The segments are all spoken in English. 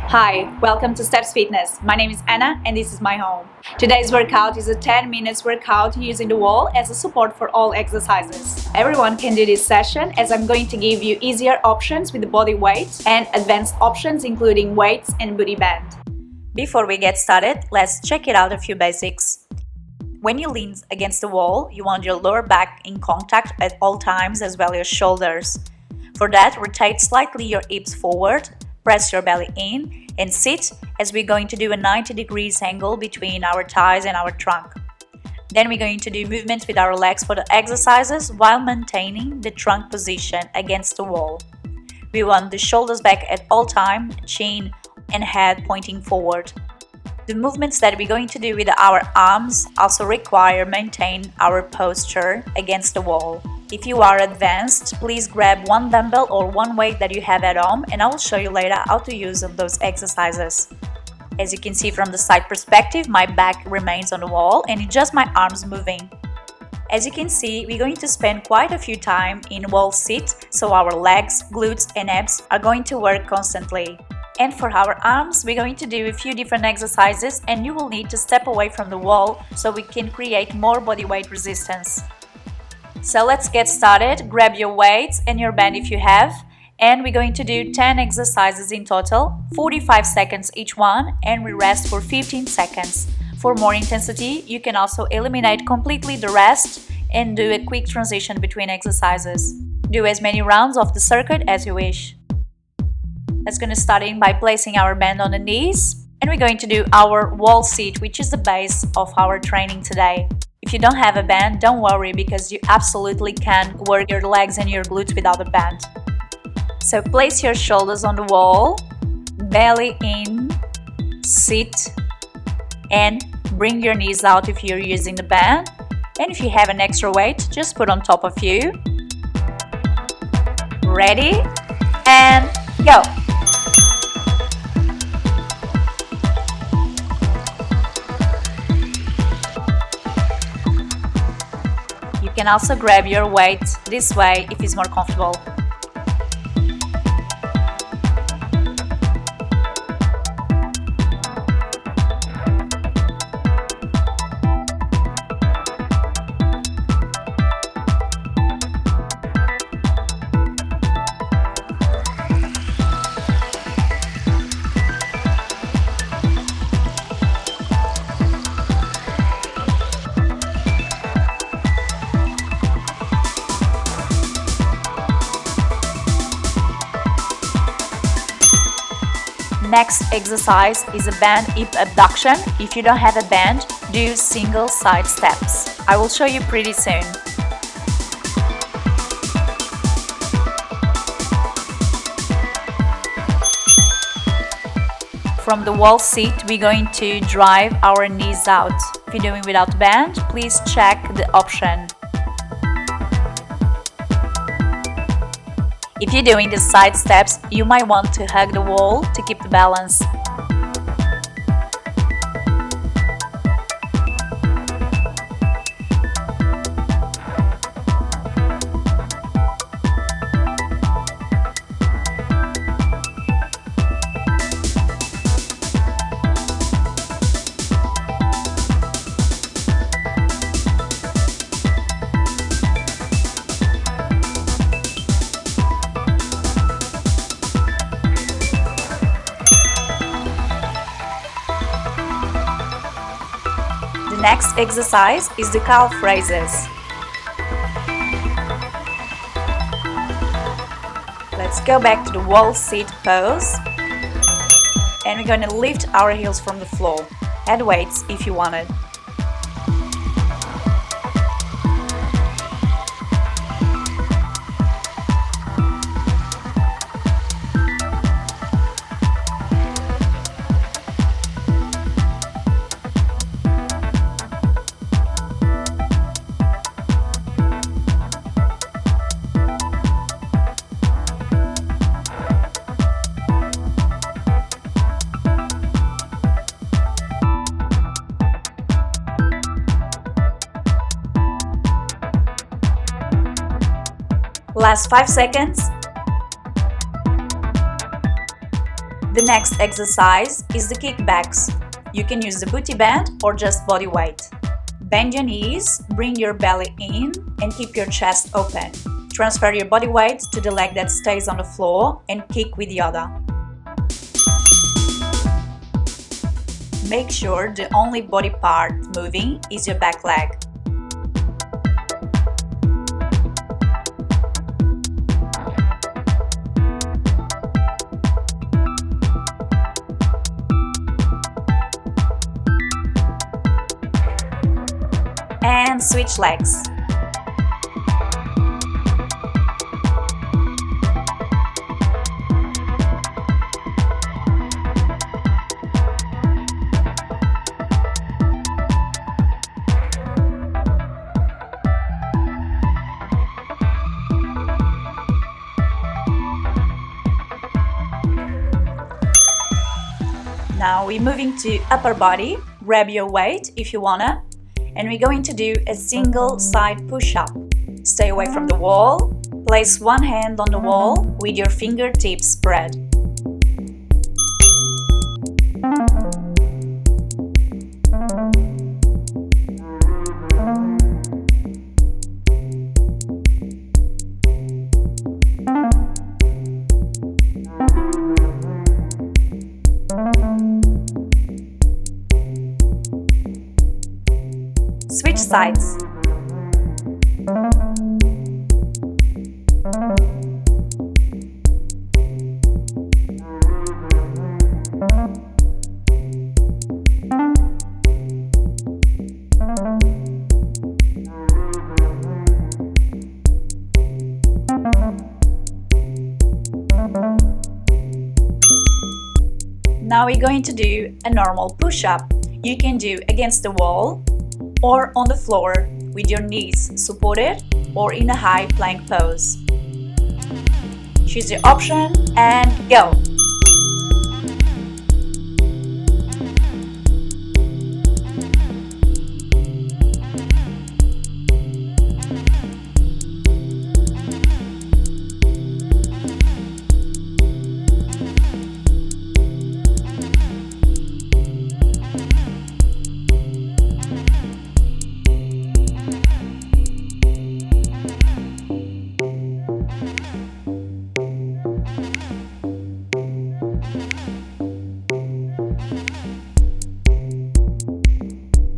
Hi, welcome to Steps Fitness. My name is Anna and this is my home. Today's workout is a 10 minutes workout using the wall as a support for all exercises. Everyone can do this session as I'm going to give you easier options with the body weight and advanced options including weights and booty band. Before we get started, let's check it out a few basics. When you lean against the wall, you want your lower back in contact at all times as well as your shoulders. For that, rotate slightly your hips forward, press your belly in and sit as we're going to do a 90 degrees angle between our thighs and our trunk. Then we're going to do movements with our legs for the exercises while maintaining the trunk position against the wall. We want the shoulders back at all time, chin and head pointing forward. The movements that we're going to do with our arms also require maintain our posture against the wall. If you are advanced, please grab one dumbbell or one weight that you have at home and I will show you later how to use those exercises. As you can see from the side perspective, my back remains on the wall and it's just my arms moving. As you can see, we're going to spend quite a few time in wall sit, so our legs, glutes and abs are going to work constantly. And for our arms, we're going to do a few different exercises and you will need to step away from the wall so we can create more body weight resistance. So let's get started. Grab your weights and your band if you have, and we're going to do 10 exercises in total, 45 seconds each one, and we rest for 15 seconds. For more intensity, you can also eliminate completely the rest and do a quick transition between exercises. Do as many rounds of the circuit as you wish. Let's going to start in by placing our band on the knees, and we're going to do our wall sit, which is the base of our training today. If you don't have a band, don't worry because you absolutely can work your legs and your glutes without a band. So place your shoulders on the wall, belly in, sit, and bring your knees out if you're using the band. And if you have an extra weight, just put on top of you. Ready? And go! You can also grab your weight this way if it's more comfortable. Next exercise is a band hip abduction. If you don't have a band, do single side steps. I will show you pretty soon. From the wall sit, we're going to drive our knees out. If you're doing without band, please check the option. If you're doing the side steps, you might want to hug the wall to keep the balance. The next exercise is the calf raises. Let's go back to the wall sit pose. And we're going to lift our heels from the floor. Add weights if you want it. Last 5 seconds. The next exercise is the kickbacks. You can use the booty band or just body weight. Bend your knees, bring your belly in, and keep your chest open. Transfer your body weight to the leg that stays on the floor and kick with the other. Make sure the only body part moving is your back leg. And switch legs. Now we're moving to upper body. Grab your weight if you wanna. And we're going to do a single side push-up. Stay away from the wall. Place one hand on the wall with your fingertips spread. Switch sides. Now we're going to do a normal push-up. You can do against the wall or on the floor with your knees supported or in a high plank pose. Choose your option and go!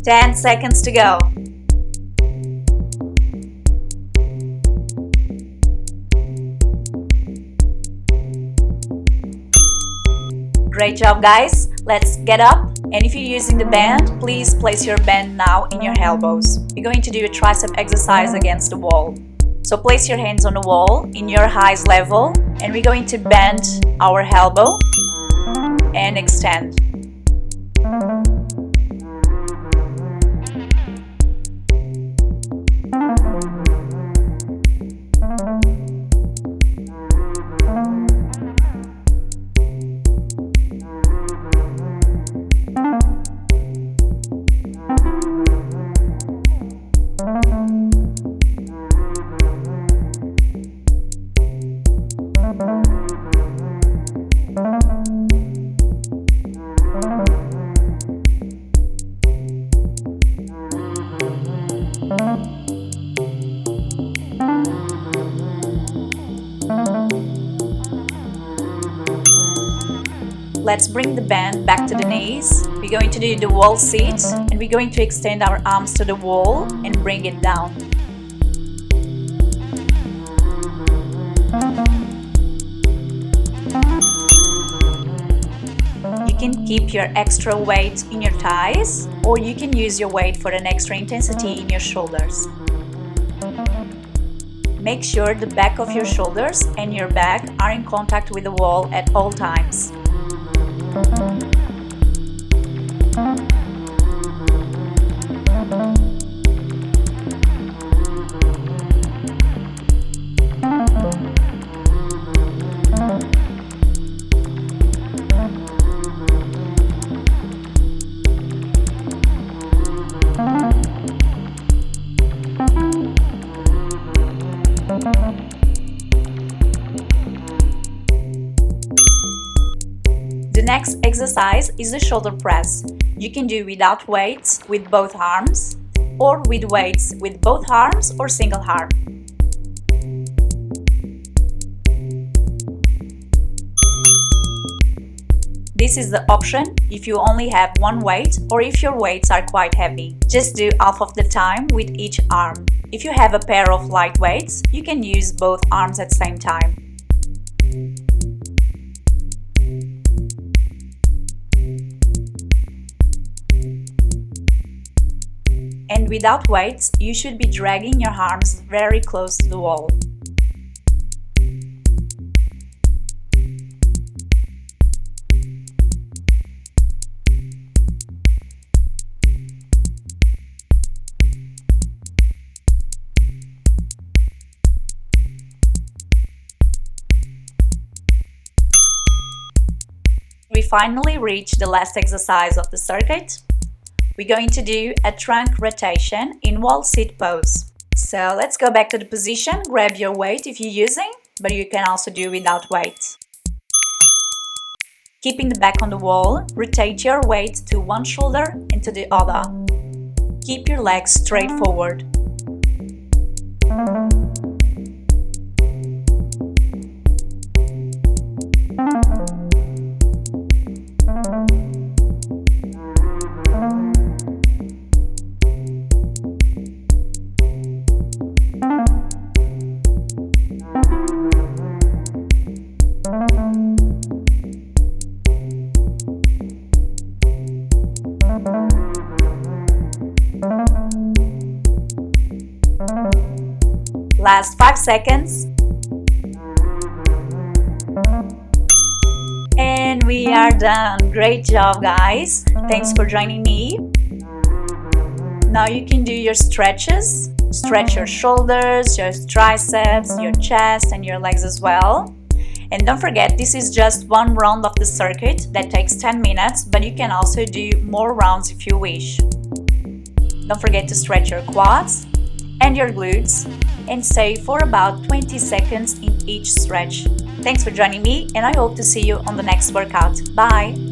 Ten seconds to go. Great job, guys. Let's get up. And if you're using the band, please place your band now in your elbows. We're going to do a tricep exercise against the wall. So place your hands on the wall in your highest level, and we're going to bend our elbow and extend. Let's bring the band back to the knees. We're going to do the wall sit, and we're going to extend our arms to the wall and bring it down. You can keep your extra weight in your thighs, or you can use your weight for an extra intensity in your shoulders. Make sure the back of your shoulders and your back are in contact with the wall at all times. exercise is the shoulder press. You can do without weights with both arms, or with weights with both arms or single arm. This is the option if you only have one weight or if your weights are quite heavy. Just do half of the time with each arm. If you have a pair of light weights, you can use both arms at the same time. And without weights, you should be dragging your arms very close to the wall. We finally reached the last exercise of the circuit. We're going to do a trunk rotation in wall sit pose. So let's go back to the position, grab your weight if you're using, but you can also do without weight. Keeping the back on the wall, rotate your weight to one shoulder and to the other. Keep your legs straight forward. Last 5 seconds. And we are done. Great job, guys. Thanks for joining me. Now you can do your stretches. Stretch your shoulders, your triceps, your chest, and your legs as well. And don't forget, this is just one round of the circuit that takes 10 minutes, but you can also do more rounds if you wish. Don't forget to stretch your quads and your glutes and stay for about 20 seconds in each stretch. Thanks for joining me, and I hope to see you on the next workout. Bye!